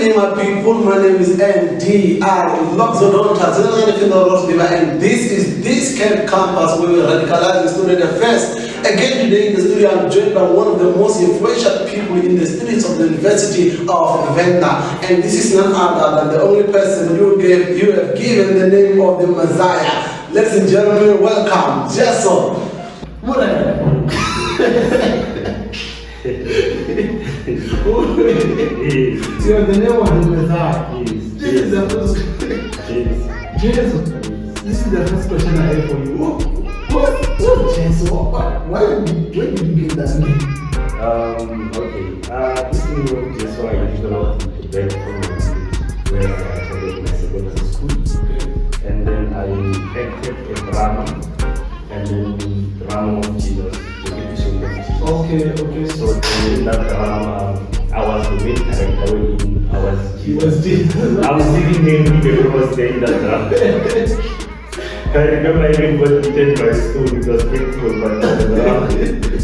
evening, my people. My name is NDR Loxodontas, and this is this campus where we radicalize the student affairs. Again, today in the studio, I'm joined by one of the most influential people in the students of the University of Venda, and this is none other than the only person you have given the name of the Messiah. Ladies and gentlemen, welcome, Jesu. You are the name of the Messiah. This is the first. Jesus. This is the first question I have for you. What Jesus? Where did you get that name? Okay. This name of Jesus I usually back from where I attended my secondary school. Okay. And then I acted a drama, and then drama of Jesus, the episode of Jesus. Okay. So in that drama, I was the main character when I was Jesus. I was sitting there when I was there in that drama. I remember I even got eaten by school because painful, but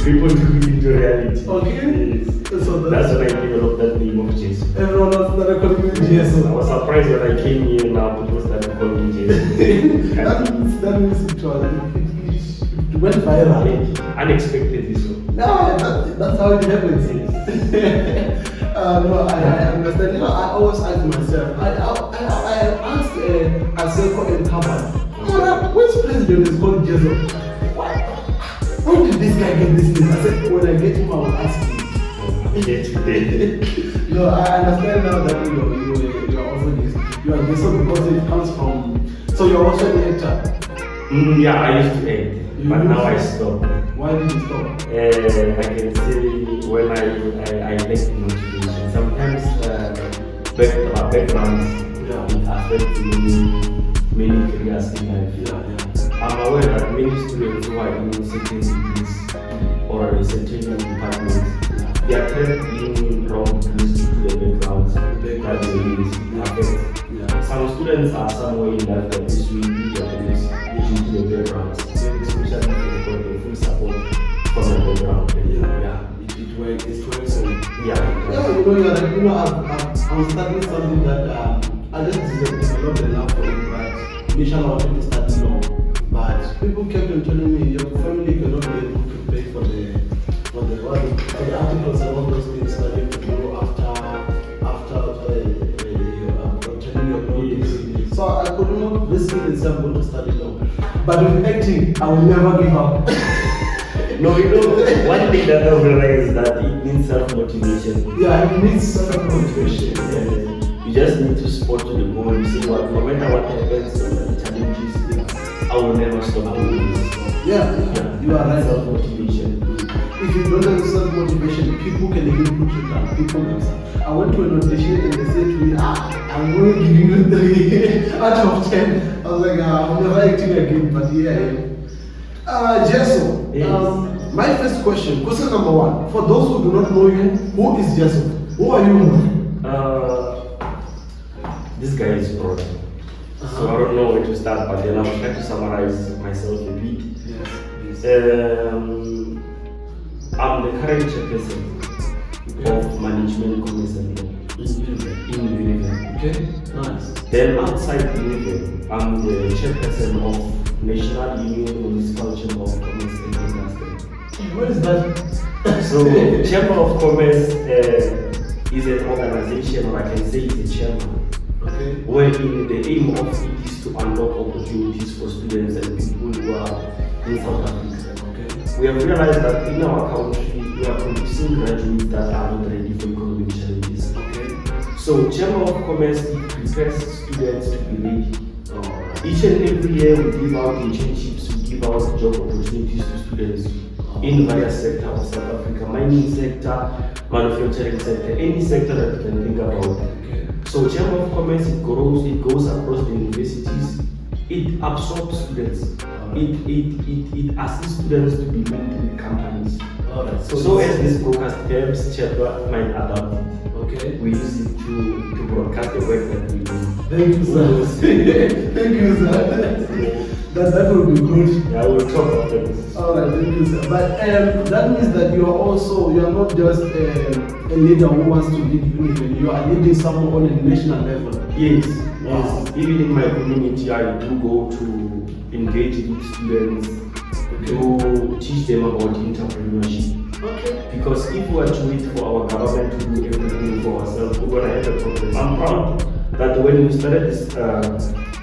people took it into reality. Okay. Yes. So That's when I developed that name of Jesus. Everyone else started calling me Jesus. I was surprised when I came here now people started calling me Jesus. that means it went viral. Unexpected this one. No, that's how it happens. No, I understand. You know, I always ask myself. I asked Aseko and Kaban, which president is called Jesus? Where did this guy get this name? I said, when I get him, I will ask him. No, I understand now that you are also this. You are Jesus because it comes from. So you're also an actor. Yeah, I used to act, but now I stopped. Why did you stop? I can say when I lack motivation. Sometimes backgrounds affect many careers in life. I'm aware that many students who are in certain degrees or a certain departments, they are trapped in wrong degrees due to the backgrounds that they affect. Some students are somewhere in life that this will be their degrees due to the backgrounds, especially if they got the full support from the background. It works. I'm studying something that I just developed a love for it, but initially I wanted to study law. But people kept on telling me your family cannot be able to pay for the articles and all those things that you have to do after obtaining your law. So I could not risk it and say I'm going to study law. But with acting, I will never give up. No, one thing that I realized is that it needs self-motivation. Yeah, it needs self-motivation. You just need to spot to the goal. You say, no matter what happens, no matter the challenges, I will never stop doing this. Yeah, you are right. Self-motivation. If you don't have self-motivation, people can even put you down. People can. I went to an audition and they said to me, I'm going to give you 3 out of 10. I was like, I'm never acting again, but Jesu, yes. My first question number 1. For those who do not know you, who is Jesu? Who are you? This guy is broad. So I don't know where to start, but then I'll try to summarize myself a bit. Yes. I'm the current chairperson of management commerce and law in Univen. Okay, nice. Then outside Univen, I'm the chairperson of National Union Municipal Chamber of Commerce and Industry. What is that? So Chamber of Commerce is an organization, or I can say it's a chamber, wherein the aim of it is to unlock opportunities for students and people who are in South Africa. We have realized that in our country, we are producing graduates that are not ready for economic challenges. So Chamber of Commerce, it prepares students to be ready. Each and every year we give out internships, we give out job opportunities to students in various sectors of South Africa, mining sector, manufacturing sector, any sector that you can think about. So Chamber of Commerce, it goes across the universities, it absorbs students, it assists students to be linked with companies. So as this broadcast helps, Chamber might adapt. Okay. We use it to broadcast the work that we do. Thank you, sir. Thank you, sir. That would be good. Yeah, we'll talk after this. Alright, thank you, sir. But that means that you are not just a leader who wants to lead Univen, you are leading someone on a national level. Yes, Wow. yes. Even in my community, I do go to engage with students to teach them about entrepreneurship. Okay. Because if we are to wait for our government to do everything for ourselves, we're gonna have a problem. I'm proud that when we started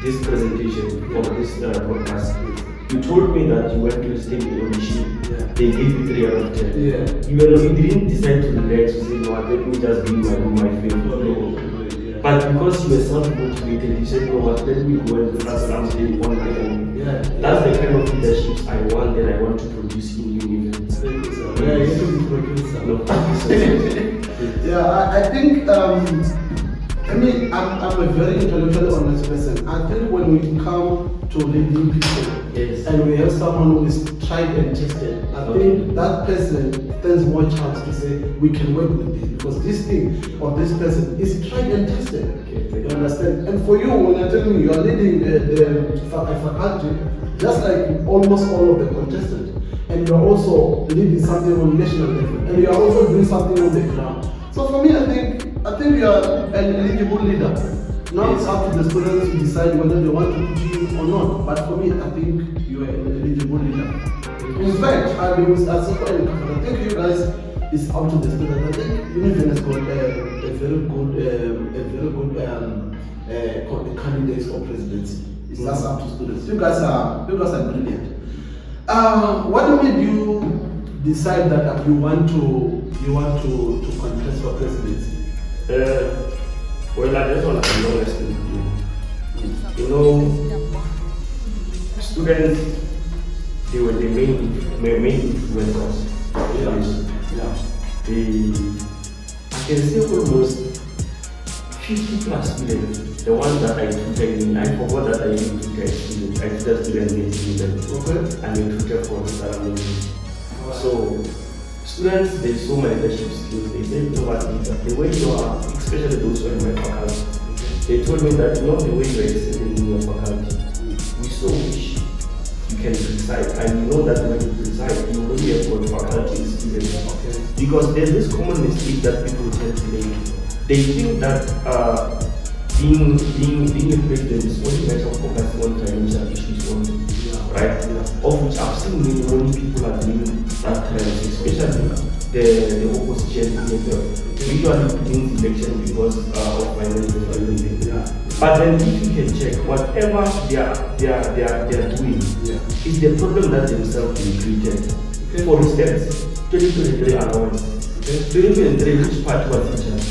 this presentation or this podcast, you told me that you went to stay in your machine. Yeah. They gave you 3 out of 10. Yeah. Even though you didn't decide to relax, you said, no, let me just do my favorite. No. But because you were self-motivated, you said, no, what, let me go and start something on my own. Yeah. That's the kind of leadership I want and I want to produce in Univen. Thank you, sir. Yeah, you should be producer. No, thank you so much. Yeah, I think, I'm a very intellectually honest person. I think when we come to leading people, Yes. and we have someone who is tried and tested, I think that person stands more chance to say we can work with this because this thing or this person is tried and tested. Okay, You understand? And for you, when you're telling me you are leading a faculty, just like almost all of the contestants, and you are also leading something on national level, and you are also doing something on the ground. So for me, I think you are an eligible leader. Now it's up to the students to decide whether they want to teach you or not. But for me, I think you are an eligible leader. In fact, I think you guys is up to the students. I think Univen has got a very good candidates for presidency. It's just up to students. You guys are brilliant. What made you decide that you want to contest for presidency? Well, I just want to be honest with you. You know, students, they were the main influencers. I can say almost 50 plus students, the ones that I tutored in, I forgot that I even tutored students. I tutored students in students. Okay. I'm a tutor for surrounding. So, students, they saw my leadership skills. They said, you know what, the way you are, especially those who are in my faculty, they told me that, you know, the way you are excelling in your faculty, we so wish you can preside. And you know that when you preside, you only have one faculty students. Okay. Because there's this common mistake that people tend to make. They think that being a president is only matter of focusing on financial issues only. Right? Of which I've seen many people are doing that trend, especially the opposition in the usually wins election because of financial everything. But then if you can check, whatever they are doing is the problem that themselves created. Okay. For instance, 2023 allowance. 2023, which part was in charge?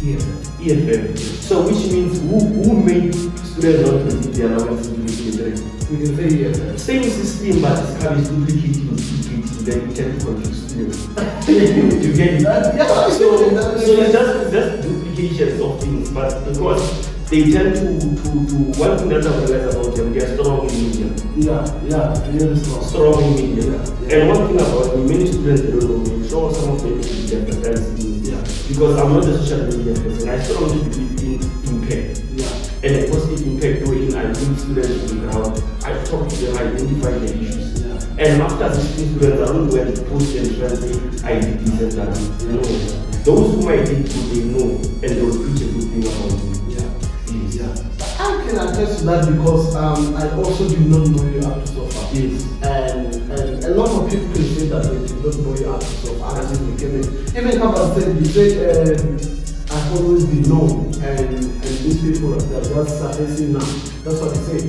EFF. So which means who made students not receive the allowance in 2023? We can say yes. Same system, but it's coming duplicating, then we tend to confuse students. You get it? So it's just duplications of things, but because they tend to one thing that I realize about them, they are strong in media. Very strong. Strong in media. And one thing about me, many students they don't know me. I'm sure some of them will get advertised in media. Because I'm not a social media person. I strongly believe in impact. And a positive impact wherein I bring students to the ground, I talk to them, I identify the issues. And after assisting students, I don't go and post and try and say, I did this and that. No. Those whom I did good, they know, and they will preach a good thing about me. I can attest to that because I also did not know you up to so far. Yes. And a lot of people can say that they did not know you up to so far. Even Kaba said, you said, I've always been known, and these people that are just surfacing now. That's what they say.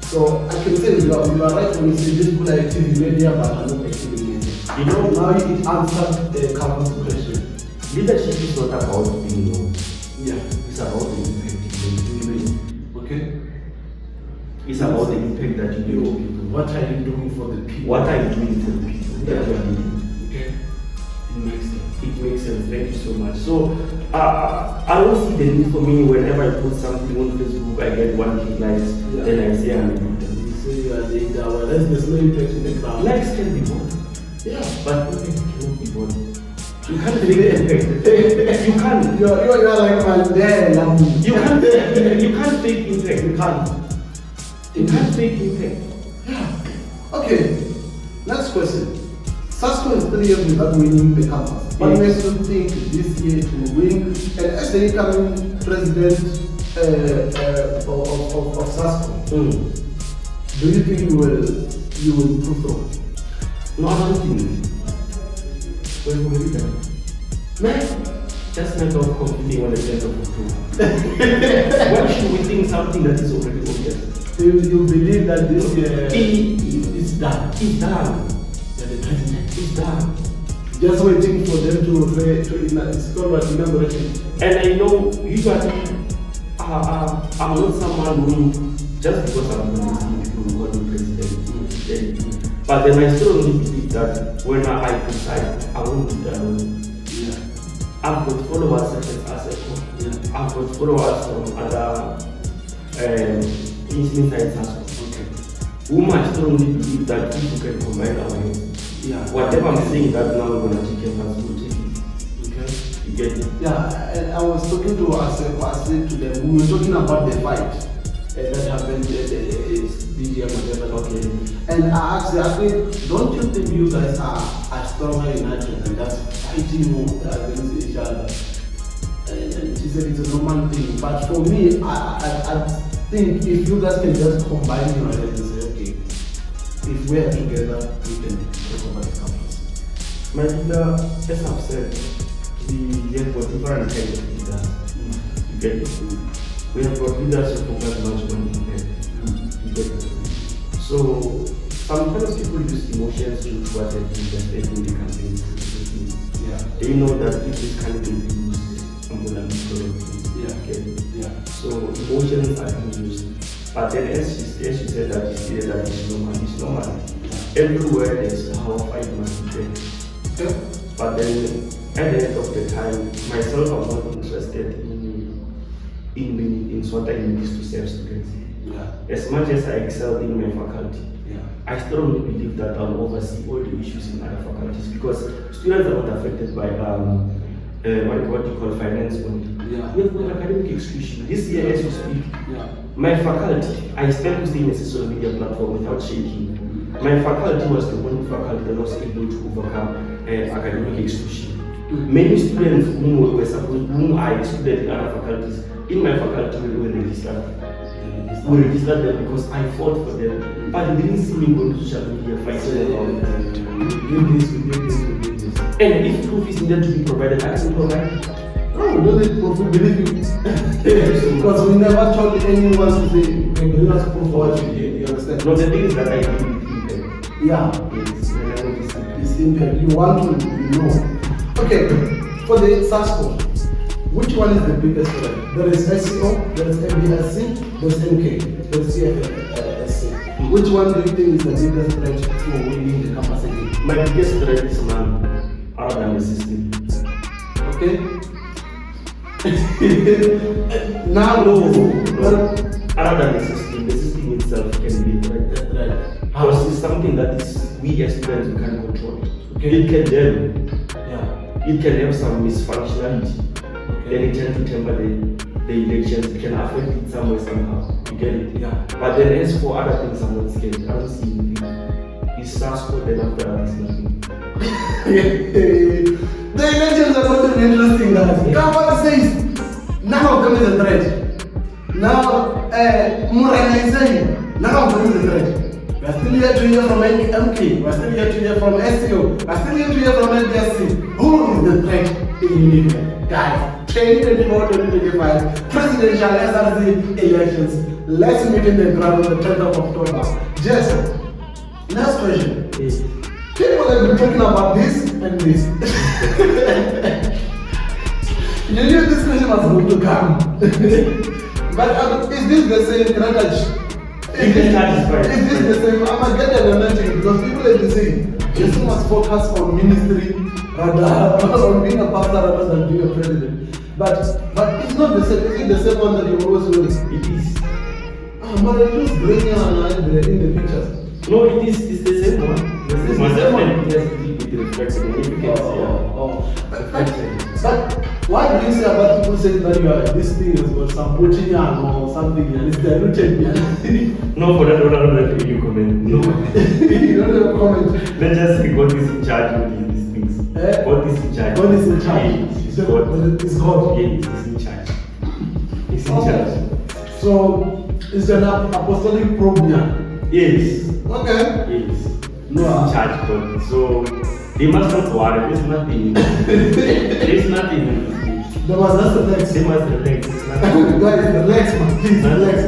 So I can say you are right when you say these people are active in media, but are not active in media. You know, now it answered the Kaba's question. Leadership is not about being known. Yeah. It's about the impact you make. Okay. It's about the impact that you make to people. What are you doing for the people? What are you doing for the people that you are leading? Okay. It makes sense. It makes sense. Thank you so much. So I don't see the need for me whenever I put something on Facebook, I get 1K likes, then I say I'm a leader. You say you are the leader. Well, there's no impact in the crowd. Likes can be bought. Yeah. But impact cannot be bought. You can't fake impact. You can't. You're like Mandela. You can't fake impact. You can't fake impact. Yeah. Okay. Next question. Sasco is 3 years without winning the campus. What makes you think this year to win? And as the incoming president of Sasco, do you think you will prove wrong? No, I don't think. What will you do? Man, just matter of competing on the 10th of October. Why should we think something that is already obvious? You believe that this year is done? It's done. It's done. Just waiting for them to install what inauguration. And I know usually I'm not someone who just because I'm not listening to God the president. But then I still only believe that when I decide I won't do that alone. Yeah. I've got followers such as Aseko. Yeah. I've got followers from other inside Sasco. Okay. Whom I still only believe that if we can combine our heads. Yeah. Whatever I'm saying that now we're gonna take care of us, we'll take it. Okay. You get it? Yeah, and I was talking to Aseko, I said to them, we were talking about the fight that happened at BGM whatever. Okay. And I asked her, I said, don't you think you guys are stronger united and just fighting against each other? And she said it's a normal thing. But for me, I think if you guys can just combine your heads and say, okay, if we are together, we can talk about the campus. My leader, as I've said, we have got different kinds of leaders. You get it? We have got leaders who focus much on impact. You get it? So sometimes people use emotions to what they think that they think they can bring to the team. Yeah. They know that if this candidate loses, I'm gonna be correct. Yeah. Okay. Yeah. So emotions are being used. But then as she said that she said that it's normal. Everywhere there's power fight must be there. Okay. But then at the end of the time, myself I'm not interested in what I need to serve students. Yeah. As much as I excelled in my faculty, Yeah. I strongly believe that I'll oversee all the issues in other faculties because students are not affected by what you call finance only. Yeah. We have got academic exclusion. This year as you speak, Yeah. my faculty, I spent to stay in a social media platform without shaking. My faculty was the only faculty that was able to overcome academic exclusion. Many students whom I excluded in other faculties, in my faculty were registered. We registered them because I fought for them, but they didn't see me go to social media fighting about it. We did this. And if proof is needed to be provided, I can provide it. No, we don't need proof, we believe you. Because we never told anyone to say, we bring us proof for what you did, you understand? No, the thing is that I do with impact. Yeah. Yes, and I know this impact. It's impact. You want to know. Okay, for the Sasco, which one is the biggest threat? There is SEO, there is MBSC, there is MK, there is CFSC. Which one do you think is the biggest threat for winning the campus again? My biggest threat is man, other than the system. Okay? Now, Other than the system itself can be a threat. Right. Because it's something that is we as students we can control. Okay. It can jam. Yeah. It can have some misfunctionality. Okay. Then it tends to temper the elections. It can affect it somewhere somehow. You get it? Yeah. But then as for other things, I'm not scared. I don't see anything. It's Sasco, then after that, it's nothing. The elections are not even interesting now. Campus says none of them is a threat. Now, Murana is saying none of them is a threat. We are still here to hear from MK. We are still here to hear from SEO. We are still here to hear from MBSC. Who is the threat in Union? Guys, 2024, 2025, presidential SRC elections. Let's meet in the ground on the 10th of October. Jesu, next question. Yes. People have been talking about this and this. You knew this question was going to come. But is this the same strategy? Is this the same? I'm going to get the message because people have been saying Jesus must focus on ministry rather on being a pastor rather than being a president. But it's not the same. Is it the same one that you always wear? It is. But I just bring you in the pictures. No, it is. It's the same one. It's the same one. It has to be reflected in evidence. But why do you say about people saying that this thing has got some protein or something and it's diluted? No, for that, I don't have any comment. No. You don't have a comment. Let's just say God is in charge of these things. Eh? God is in charge. God is in charge. Yeah, it's God. It's God. Yeah, he's in charge. He's in Okay. charge. So it's an apostolic probe here. Yes. Okay. Yes. No. He's in charge, God. So they must not worry. There's nothing. There's nothing in this thing. There was just relax. They must relax. It's nothing. Guys, relax, man. Please, relax.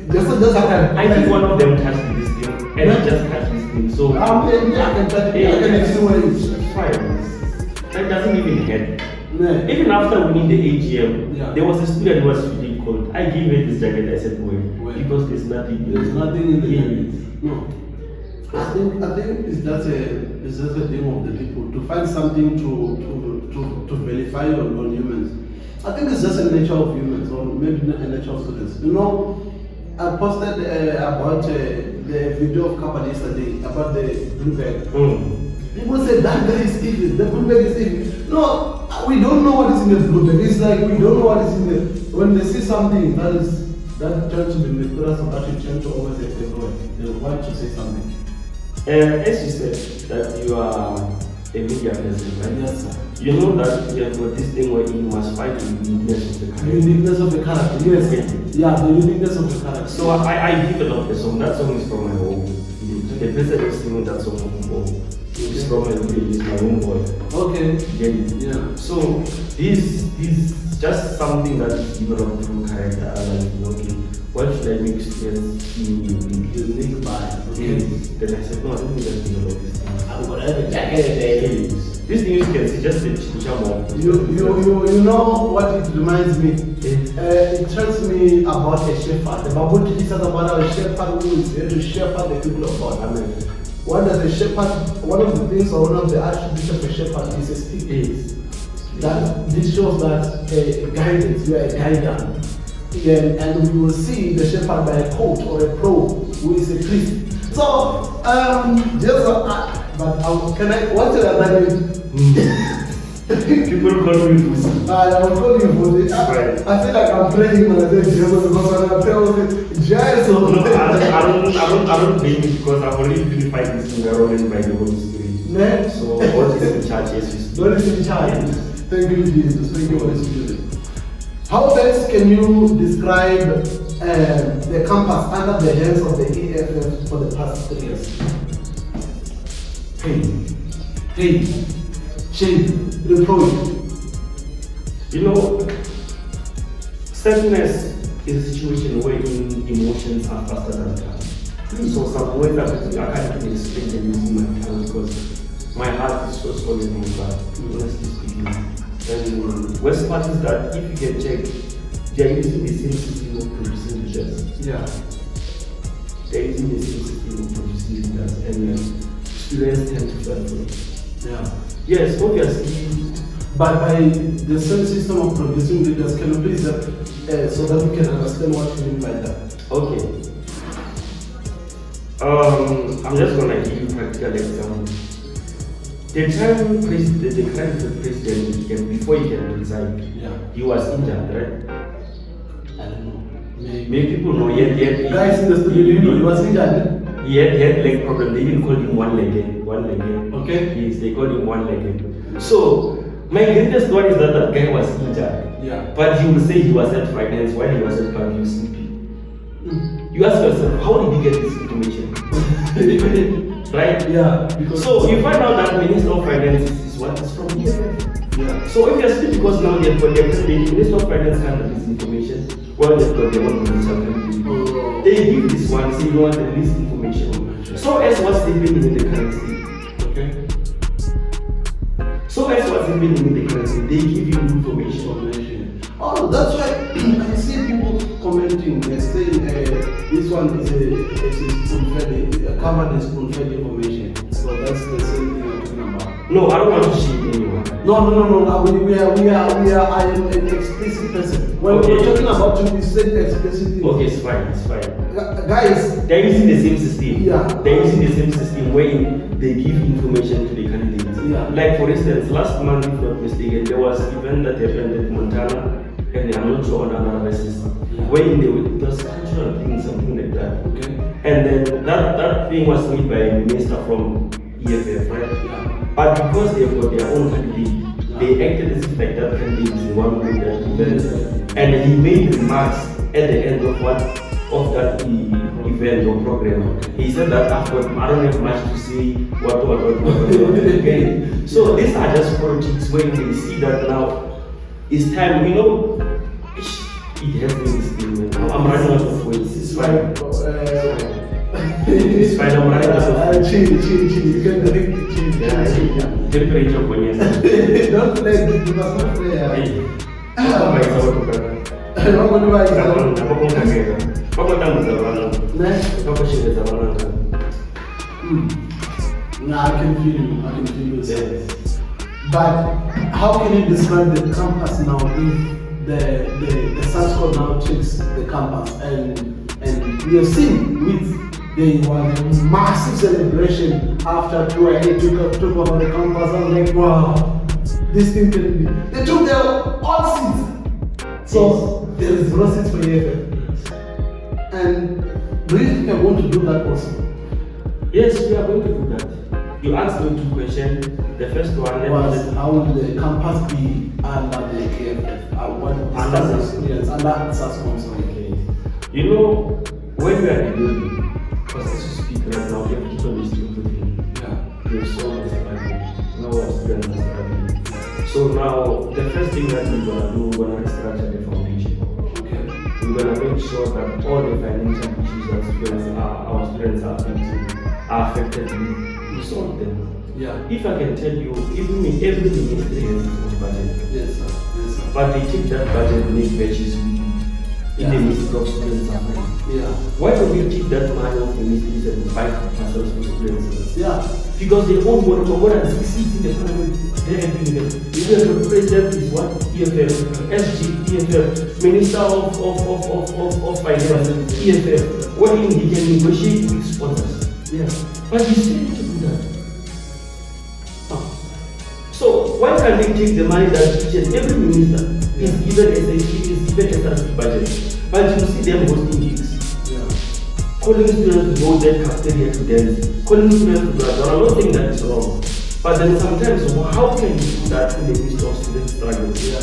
Just I think one of them touched this thing, and I just touched this thing. So yeah, I can touch it. I can explain it. it's fine. That doesn't even hurt. Yeah. Even after winning the AGM, Yeah. there was a student who was feeling cold. I gave her this jacket. I said, Wait. because there's nothing. There's nothing in the Yeah. jacket. No. I think it's just a thing of the people to find something to verify on humans. I think it's just a nature of humans, or maybe not a nature of students. You know, I posted about the video of Kappa yesterday about the Bloomberg. People say that guy is evil, the Bloomberg is evil. No, we don't know what is in the Bloomberg. It's like we don't know what is in the. When they see something that turns to be mysterious, or that you turn to always they want to say something. As you said that you are a media person, right? Yes, sir. You know that you have got this thing where you must find the uniqueness of the The character. uniqueness of the character, yes. Yeah, the uniqueness of the character. So I developed a song. That song is from my home. The person who's singing that song is from my village, is my own boy. Okay. Yeah. So this just something that is developed through character and okay. What should I make students see Unique by. okay. Then I said, no, I don't think I develop this thing. I'm gonna have a jacket. This thing you can see just the chinchamo. You know what it reminds me? It tells me about a shepherd. The Bible teaches us about a shepherd who is there to shepherd the people of God. Amen. What does a shepherd? One of the things or one of the attributes of a shepherd is a stick. Yes. That this shows that guidance, you are a guidance. And we will see the shepherd by a coat or a probe who is a priest. So, can I? What should I name? People call me Fusi. I will call you Fusi. I feel like I'm praying when I say Jesus because when I tell you Jesus. No, I don't blame it because I've already unified this environment by the Holy Spirit. Ne? So God is in charge, yes. God is in charge. Thank you, Jesus. Thank you, Holy Spirit. How best can you describe the campus under the hands of the EFF for the past 3 years? Pain, shame, reproach. You know, sadness is a situation where emotions are faster than time. So some words I can't even explain them using my tongue because my heart is so solid in God, honestly speaking. And worst part is that if you can check, they are using the same system of producing leaders. Yeah. They are using the same system of producing leaders, and students tend to fall for it. Yeah. Yes, obviously. But by the same system of producing leaders, can you please, so that we can understand what you mean by that? Okay. I'm just gonna give you a practical example. The time the current president came, before he can resign, he was injured, right? I don't know. Many people know he had guys in the studio, you know, he was injured. He had leg problem. They even called him one-legged. Okay. Yes, they called him one-legged. So my greatest one is that guy was injured. Yeah. But he will say he was at finance while he was at club, he was sleeping. You ask yourself, how did he get this information? Right? Yeah. So you find out that Minister of Finance is what is from EFF. Yeah. So obviously because now they've got their president, Minister of Finance can't have this information. Well, they've got their own provincial candidate. They give this one, say you want the least information. So as what's happening in the currency. Okay. So as what's happening in the currency, they give you information. Oh, that's why I see people commenting. They're saying this one is spoon-fed, covered in spoon-fed information. So that's the same thing I'm talking about. No, I don't want to shame anyone. No. I am an explicit person. When we're talking about you, we say explicit things. Okay, it's fine. Guys, they're using the same system. Yeah. They're using the same system where they give information to the candidates. Yeah. Like for instance, last month, if not mistaken, there was an event that happened in Montana, and I'm not sure on another basis, where there was cultural thing, something like that. Okay. And then that thing was made by a minister from EFF, right? Yeah. But because they've got their own candidate, they acted as if like that candidate is the one who made that event. And he made remarks at the end of that event or program. He said that I don't have much to say, what. Okay. So these are just politics when they see that now it's time, it has been still. I'm running out of words. It's fine. It's fine, I'm running out of words. Chill. You can drink the chill. Temperature kwenye. Don't play, you must not play. Kama isawa tukana. Wako ni wai sawa. Wako kagera. Wako tamu za wana. Wako shida za wana. Nah, I can feel you. Yes. But how can you describe the campus now if the search code now checks the campus and we have seen there was a massive celebration after 2 took over the campus. I was like, wow, this thing can be. They took their own seats. So there is no seats for EFF. And do you think you're going to do that also? Yes, we are going to do that. You asked me 2 questions. The first one was how will the campus be under the EFF? What under the experience under SASCOM? Okay. When we are rebuilding, because as you speak right now, everyone is still putting. There's so much happening. No students are happening. So now, the first thing that we're gonna do, we're gonna restructure the foundation. Okay. We're gonna make sure that all the financial issues that our students are affected with, we solve them. Yeah. If I can tell you, every ministry has its own budget. Yes, sir. But they take that budget and make batches in the midst of students suffering. Yeah. Why don't we take that money of the ministries and buy parcels for students? Yeah. Because they own more than 6 seats in the parliament. They are doing it. The president is what? EFF, SG, EFF, Minister of Finance, EFF. Wherein he can negotiate with sponsors. Yeah. But he's failing to do that. So why can't they take the money that each and every minister is given as a budget? But you see them hosting gigs. Yeah. Calling students to go there cafeteria to dance. Calling students to do that. I'm not saying that is wrong. But then sometimes, how can you do that in the midst of student struggles? Yeah.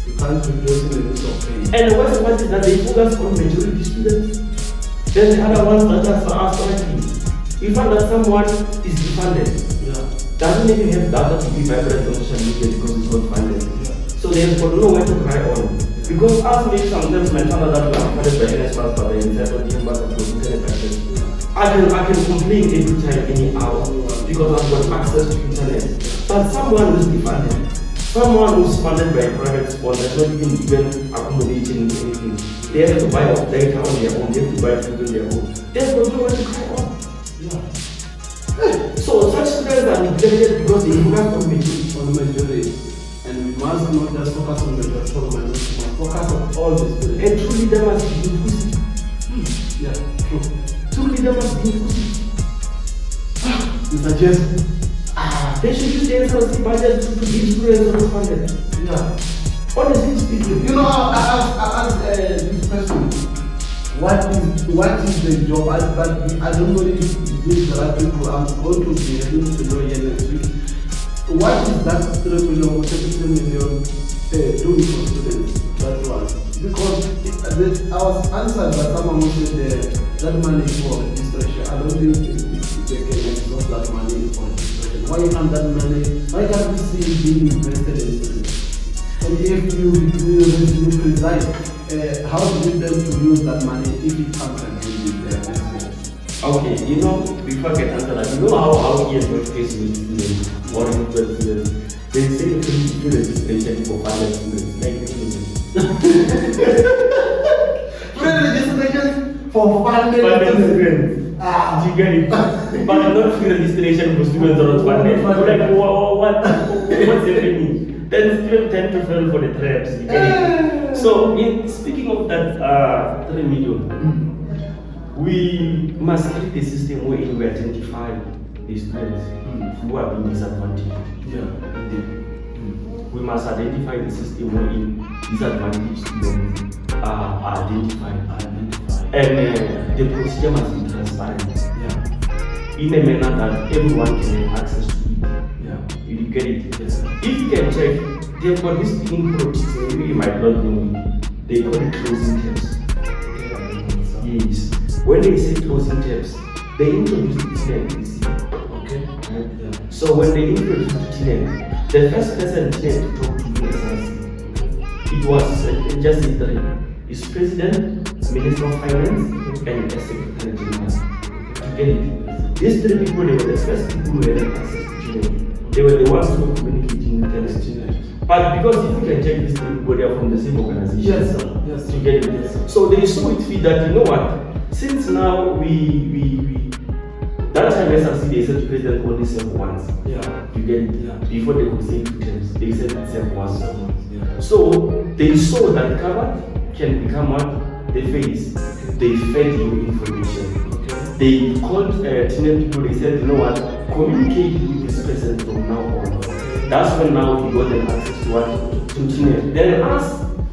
You can't rejoice in the midst of pain. And the worst part is that they focus on majority students. Then the other ones that are struggling. We find that someone is defunded. Doesn't even have data to be vibrant on social media because it's not funded. Yeah. So they've got nowhere to cry on. Because us make sometimes mention that we are funded by NSFAS, but the entitled members of the internet access. I can complain every time, any hour, because I've got access to internet. But someone who's defunded, someone who's funded by a private sponsor, not even given accommodation or anything. They have to buy data on their own, they have to buy food on their own. They've got nowhere to cry on. Yeah. So such students are neglected because they focus on majority. And we must not just focus on majority, we must focus on all the students. And truly they must be inclusive. Yeah, true. Truly they must be inclusive. Mr. Jesu. They should use the SLC budget to give students funded. Yeah. Honestly speaking. I asked this question. What is the job? I don't know if this is the right people. I'm going to be able to know here next week. What is that 3 million doing for students? That one. Because I was answered by someone who said that money is for registration. I don't think they can exhaust that money for registration. Why can't that money? Why can't we see it being invested in students? And if you preside, how do you tend to use that money if it comes and Okay, before I can answer that, how EFF is with students or with students? They say free registration for funded students, like free registration for funded students. You get it? But not free registration for students or not funded. Like, what's happening? Then students tend to fall for the traps. You get it? So, speaking of that 3 million, we must create a system where we identify the students who are being disadvantaged. Yeah. We must identify the system wherein disadvantaged students are identified. And the procedure must be transparent. Yeah. In a manner that everyone can have access to it. Yeah. You get it? Yes. If you can check, they've got this thing in politics, and you might not know it. They call it closing tabs. Yes. When they say closing tabs, they introduce the tenant. Okay? Yeah. So when they introduce the tenant, the first person tenant to talk to you it was just three. It's President, Minister of Finance, and a Secretary General. You get it? These three people, they were the first people who had access to tenant. They were the ones who were communicating with tenant. But because if you can check these three people, they are from the same organization. Yes, sir. Yes, you get it? Yes. So they saw it fit that, you know what, since now we that time SRC they said the president only served once. Yeah. You get it? Yeah. Before they could say 2 terms, they said it served once. Yeah. So they saw that cover can become what? The face. They fed you information. Okay. They called tenant people, they said, you know what, communicate with this person from now on. That's when now we got them access to what? To tenant. Then us,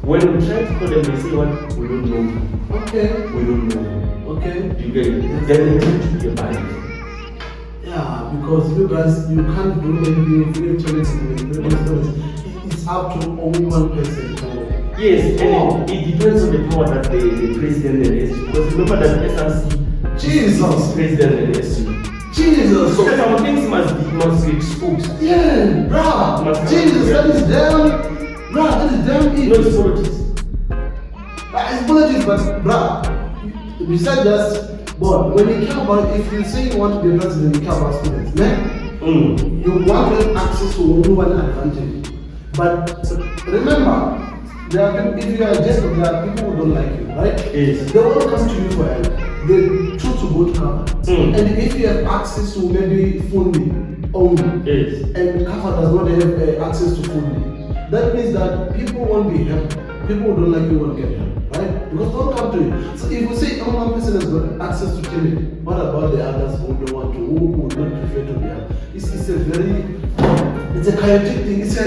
when we try to call them, they say what? We don't know. Okay. We don't know. Okay. You get it? Then they need to be about it. Yeah, because you guys, you can't do anything if it's up to only one person. Yes, and it depends on the power that the president and SU. Because remember that SRC Jesus, president and SU. Jesus, So some things must be exposed. Yeah, bruh. Jesus, that is damn, bruh, that is damn You evil. know it's politics. It's politics, but bruh, besides that, but when you care about, if you say you want to be a president, you care about students, man. You want to have access to only one advantage. But remember, there are, if you are just, there are people who don't like you, right? Yes. They won't come to you for help. They choose to go to cover. And if you have access to maybe funding only, Yes. and cover does not have access to funding, that means that people won't be helped. People who don't like you won't get help, right? Because don't come to you. So if you say only one person has got access to timid, what about the others who don't want to, who would not prefer to be helped? It's a very, it's a chaotic thing. It's a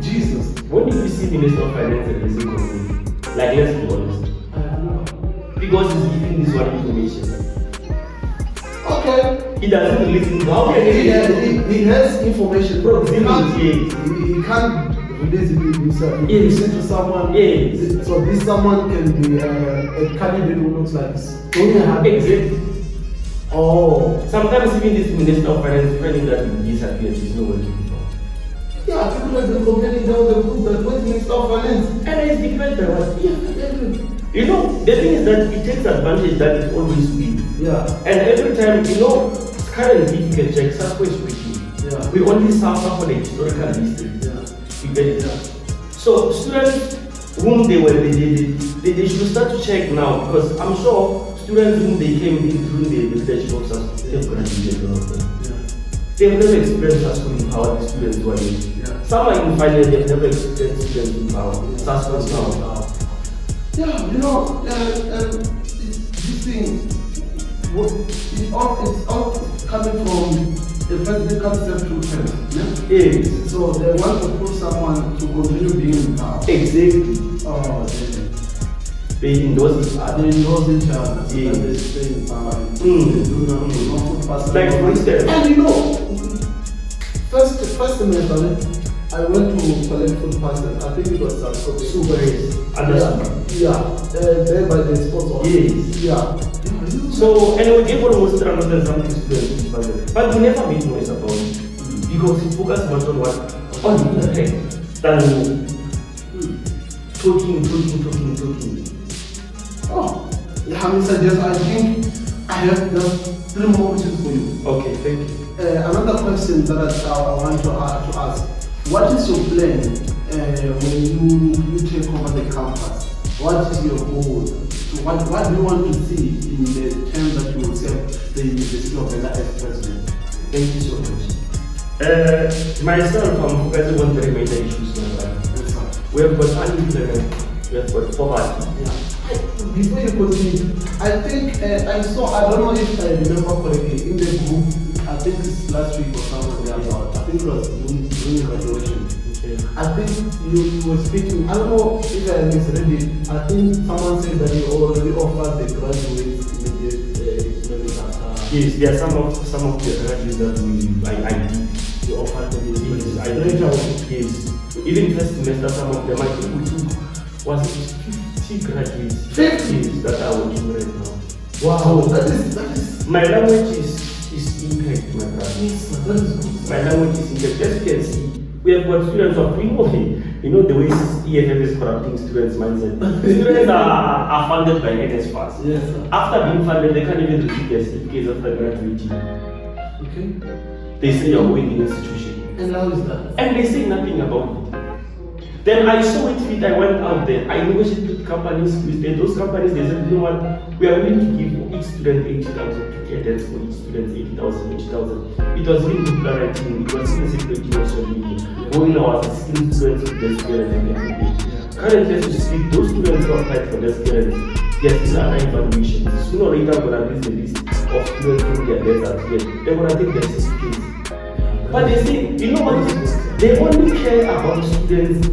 Jesus. When did you see Minister of Finance and Basic Community? Like, let's be honest. I don't know. Because he's giving this one information. Okay. He doesn't listen to how He has information, bro. He can't release it himself. He listen to someone. Yes. So this someone can be a candidate who looks like this. Exactly. Oh. Sometimes even this Minister of Finance finding that he disappears, he's nowhere to be found. Yeah, people have been complaining down the group that what's Minister of Finance? And it's depends on what. You know, the thing is that it takes advantage that it always will. Yeah. And every time, you know, currently if you can check, Sasco is speaking. Yeah. We only suffer for the historical history. Yeah. You get it? So students whom they they should start to check now, because I'm sure students whom they came in during the leadership of Sasco, they've graduated all of them. They've never experienced Sasco in power, the students who are in. Yeah. Some are in finance, they've never experienced students in power. Sasco is now. Yeah, you know, this thing, it's all coming from the president concept to parents. Yeah? Yes. So they want to push someone to continue being in power. Exactly. Oh, They endorse each other. they know each other. So Yeah. that they stay in power. They do not put past Like for instance. And you know, first semester, I went to collect food parcel. I think it was Super is understood. Yeah, there by the sponsor. Yes. Yeah. So, and we gave almost 300 something students, but we never made noise about it because it focused much on what? On the heck than talking. Oh, yeah, Mr. Jess, I think I have just 3 more questions for you. Okay, thank you. Another question that I want to ask. What is your plan when you take over the campus? What is your goal? So what do you want to see in the term that you will serve the University of Ghana as president? Thank you so much. Myself, I'm focusing on very major issues in my life. Yes, sir. We have got unemployment, we have got poverty. Yeah. Before you continue, I think I don't know if I remember correctly, in the group I think it's last week or something about. I think it was during graduation. Okay. I think you were speaking. I don't know if I misread it. I think someone said that you already offered the graduates immediate after. Yes, there are some of the graduates that I did. You offered them Yes, I immediate. did. Yes. Even first semester, some of them I think we took was it 50 graduates. 50? Yes, that are working right now. Wow, that is. My language is impact, my brother. Yes, that is good. My language is impact. As you can see, we have got students of you know the way EFF is corrupting students' mindset. Students are funded by affsars. Yes, sir. After being funded, they can't even receive their certificates after graduating. Okay. They say you're going in an institution. And how is that? And they say nothing about it. Then I saw it fit, I went out there. I negotiated with companies, those companies, they said, you know what, we are willing to give each student 80,000 to get that for each student 80,000, 80,000. It was really popular writing, it was in the security of social media. Going now as a skilled students with their students and everything. Currently, as we speak, those students who applied for their students, they are still under evaluation. Sooner or later, I'm going to release the list of students who their debts are cleared. They're going to take their certificates. But they say, you know what, they only care about students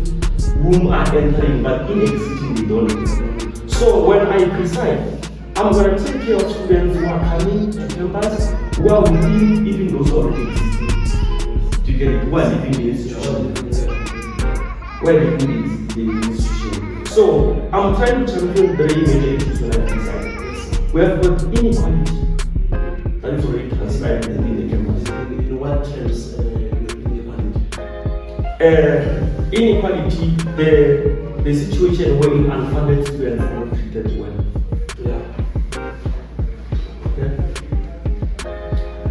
whom are entering, but in exiting they don't. So when I preside, I'm going to take care of students who are coming to campus, who are within even those already existing. To get it, who are leaving the institution. Who are leaving the institution. So I'm trying to champion very major issues when I preside. We have got inequality. That is already transcribed in the campus. In what terms inequality, the situation where unfunded students are not treated well. Yeah. Okay.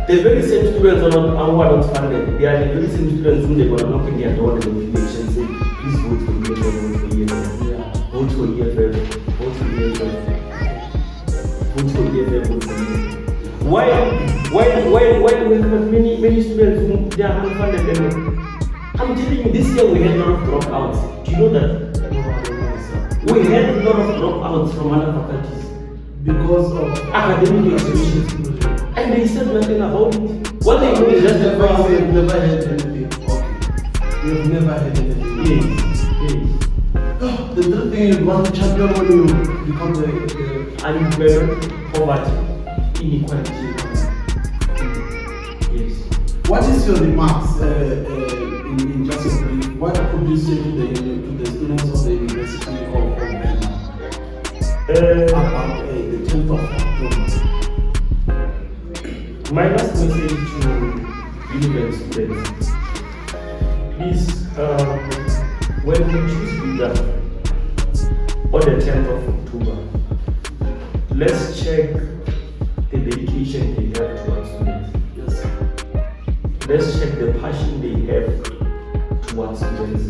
The very same students who are not funded, they are the very same students who they were knocking their door in the election saying, please vote for EFF, vote for EFF. Yeah. Vote for EFF, vote for EFF. Vote for EFF, vote for EFF. Why do we have many students who they are unfunded and I'm telling you, this year we had a lot of dropouts. Do you know that? We had a lot of dropouts from other faculties Because of academic exhibitions. And they said nothing about it. What they do is just never heard anything. Okay. You've never heard anything. Yes. The third thing is one champion when you become the Unemployment, poverty, inequality. Yes. What is your remarks in just a brief? What could you say to the students of the University of Ghana about the 10th of October? My last message to university students, please, when you choose leader on the 10th of October, let's check the dedication they have towards students. Yes. Let's check the passion they have towards students,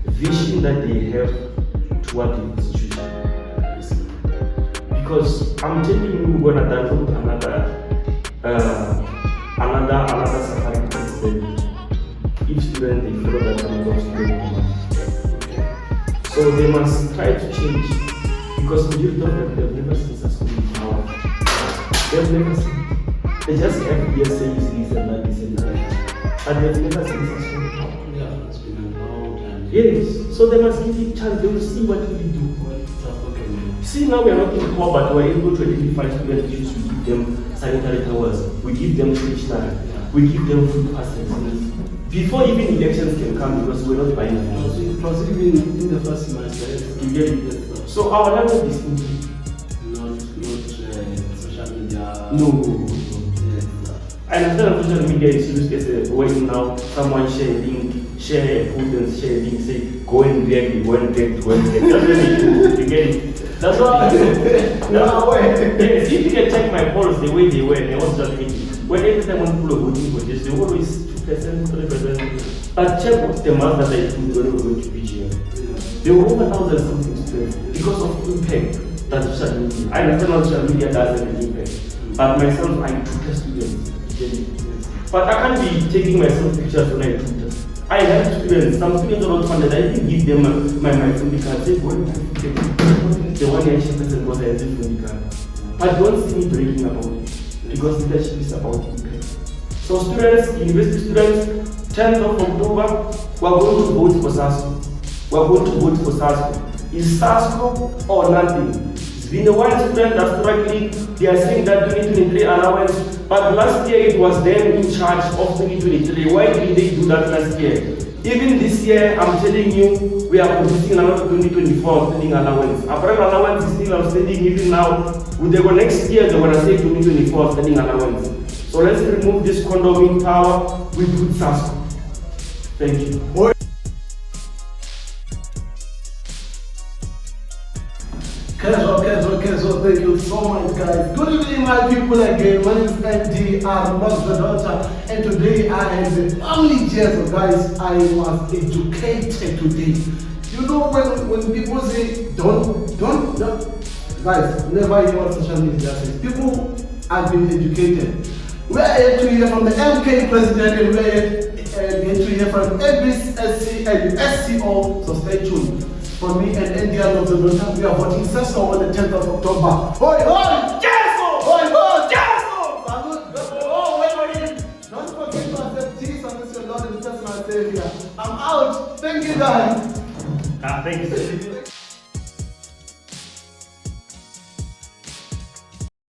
vision that they have toward the institution. Because I'm telling you, we're gonna download another safari instead. Each student they follow that kind of student command. So they must try to change, because majority of them they've never seen such school before. They've never seen. They just have years saying this and that, this and that. And they've never seen such school before. Yeah, it's been a long time. Yes, so they must give it a chance, they will see what we do. See, now we are not in poor, but we are able to identify student issues. We give them sanitary towels, we give them stationery, we give them food passes. Before even elections can come, because we're not buying them. It was even in the first semester. You get it? So our language is English. Not social media. No. Yes. I understand on social media is used as a way now, someone share a link, share a post and share a link, say, go and react, go and react, go and react. That's what you get it. That's what I do. No way. Yes, if you can check my polls the way they were, they was just making. When every time when people are voting for this, they always 2%, 3%. But check what the month that I think when we went to PGM. There were over 1,000 something students because of impact that social media. I understand how social media does have an impact. But myself, I tutor students. But I can't be taking myself pictures when I tutor. I have students, some students are not funded. I even give them my phone card. Say, go and the one year person because I have this phone card. But don't see me breaking about it. because leadership is about impact. So students, university students, 10th of October, we are going to vote for SASCO. We are going to vote for SASCO. Is SASCO or nothing? It's been a while students are struggling. They are saying that 2023 allowance, but last year it was them in charge of 2023. Why did they do that last year? Even this year, I'm telling you, we are producing another 2024 standing allowance. Apparent allowance is still outstanding even now. With the next year, they're going to say 2024 standing allowance. So let's remove this condoming power with good SASCO. Thank you. Casual, thank you so much, guys. Good evening, my people again. My name is ND, I'm the daughter, and today I am the only jesu, guys. I was educated today. You know, when people say, don't, guys, never hear what social media says. People have been educated. We are here to hear from the MK president, and we are here to hear from ABCSC and SCO, so stay tuned. For me and India of the daughter, we are voting SASCO on the 10th of October. Oi, jesu! Oi, jesu! Don't forget to accept Jesus as your Lord and personal Savior. I'm out. Thank you, guys. Thank you.